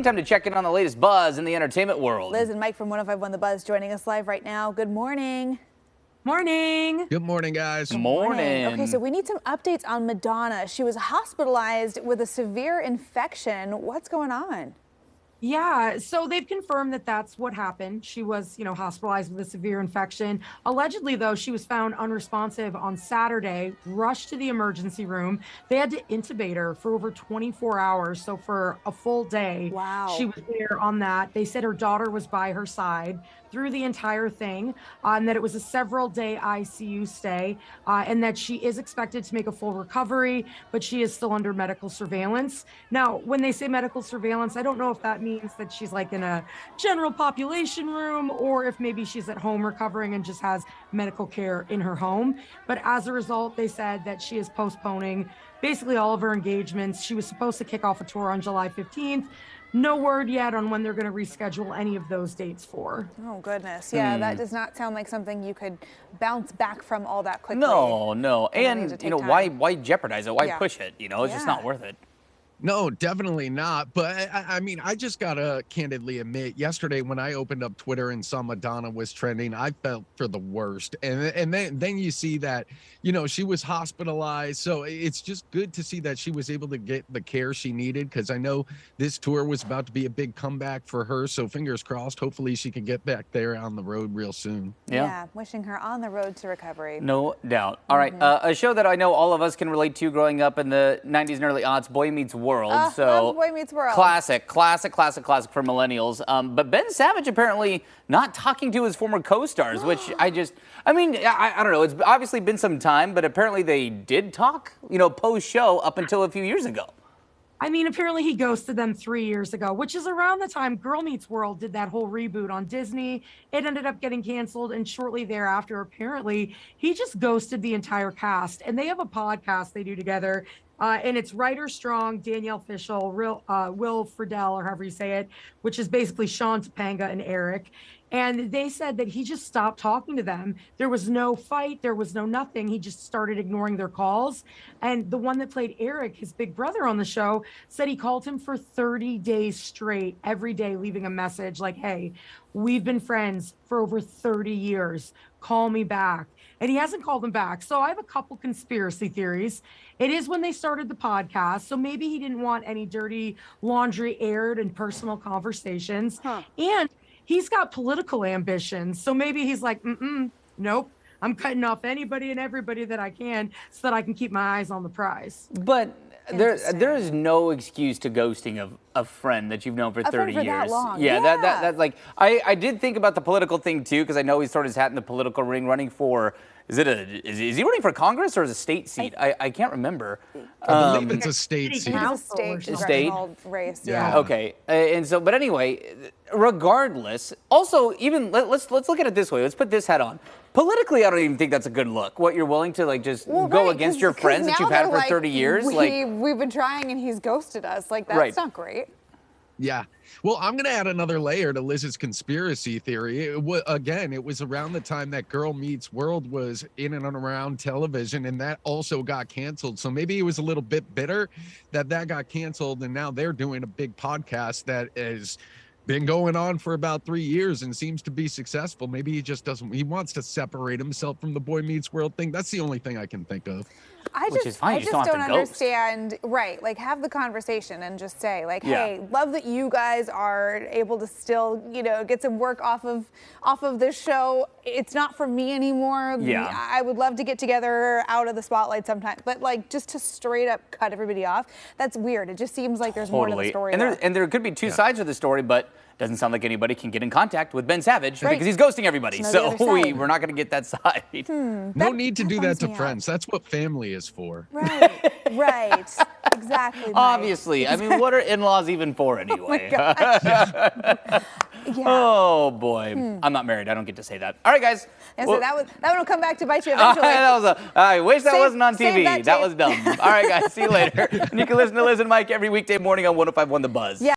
Time to check in on the latest buzz in the entertainment world. Liz and Mike from 105.1 The Buzz joining us live right now. Good morning. Morning. Good morning, guys. Good morning. Okay, so we need some updates on Madonna. She was hospitalized with a severe infection. What's going on? Yeah, so they've confirmed that that's what happened. She was, hospitalized with a severe infection. Allegedly, though, she was found unresponsive on Saturday, rushed to the emergency room. They had to intubate her for over 24 hours, so for a full day. Wow. She was there on that. They said her daughter was by her side through the entire thing, and that it was a several-day ICU stay, and that she is expected to make a full recovery, but she is still under medical surveillance. Now, when they say medical surveillance, I don't know if that means that she's like in a general population room or if maybe she's at home recovering and just has medical care in her home. But as a result, they said that she is postponing basically all of her engagements. She was supposed to kick off a tour on July 15th. No word yet on when they're going to reschedule any of those dates for. Oh, goodness. Yeah, that does not sound like something you could bounce back from all that quickly. No. And, why jeopardize it? Why push it? It's just not worth it. No, definitely not. But I mean, I just gotta candidly admit, yesterday when I opened up Twitter and saw Madonna was trending, I felt for the worst. And then you see that, she was hospitalized. So it's just good to see that she was able to get the care she needed, because I know this tour was about to be a big comeback for her. So fingers crossed, hopefully she can get back there on the road real soon. Yeah, wishing her on the road to recovery. No doubt. All right, a show that I know all of us can relate to growing up in the 90s and early aughts, Boy Meets World. Love Boy Meets World. Classic for millennials. But Ben Savage apparently not talking to his former co-stars, which I don't know. It's obviously been some time, but apparently they did talk, post-show up until a few years ago. I mean, apparently he ghosted them 3 years ago, which is around the time Girl Meets World did that whole reboot on Disney. It ended up getting canceled, and shortly thereafter, apparently, he just ghosted the entire cast. And they have a podcast they do together, and it's Ryder Strong, Danielle Fishel, Will Friedle, or however you say it, which is basically Sean Topanga and Eric. And they said that he just stopped talking to them. There was no fight. There was no nothing. He just started ignoring their calls. And the one that played Eric, his big brother on the show, said he called him for 30 days straight, every day, leaving a message like, hey, we've been friends for over 30 years. Call me back. And he hasn't called them back. So I have a couple conspiracy theories. It is when they started the podcast. So maybe he didn't want any dirty laundry aired in personal conversations. And he's got political ambitions. So maybe he's like, nope, I'm cutting off anybody and everybody that I can so that I can keep my eyes on the prize. But there is no excuse to ghosting a friend that you've known for 30 years. That long. Yeah, that's like, I did think about the political thing too, because I know he's thrown his hat in the political ring running for, is he running for Congress or is it a state seat? I can't remember. I believe it's a state seat. It's a state race. Yeah. Okay. And so, but anyway, regardless, also even let's look at it this way. Let's put this hat on. Politically, I don't even think that's a good look. What, you're willing to go against your friends that you've had for 30 years? We've been trying and he's ghosted us. That's not great. Yeah. Well, I'm going to add another layer to Liz's conspiracy theory. It was around the time that Girl Meets World was in and around television, and that also got canceled. So maybe he was a little bit bitter that got canceled, and now they're doing a big podcast that has been going on for about 3 years and seems to be successful. Maybe he just he wants to separate himself from the Boy Meets World thing. That's the only thing I can think of. I just don't understand. Right, have the conversation and just say, hey, love that you guys are able to still, get some work off of this show. It's not for me anymore. Yeah. I would love to get together out of the spotlight sometime, but just to straight up cut everybody off, that's weird. It just seems like there's more to the story. And there could be two sides of the story, but doesn't sound like anybody can get in contact with Ben Savage because he's ghosting everybody. So we're not going to get that side. No need to do that to friends. That's what family is for. Right. Exactly. Mike. Obviously. I mean, what are in-laws even for anyway? Oh, oh boy. I'm not married. I don't get to say that. All right, guys. And so that one will come back to bite you eventually. I wish that wasn't on TV. That was dumb. All right, guys. See you later. And you can listen to Liz and Mike every weekday morning on 105.1 The Buzz. Yeah.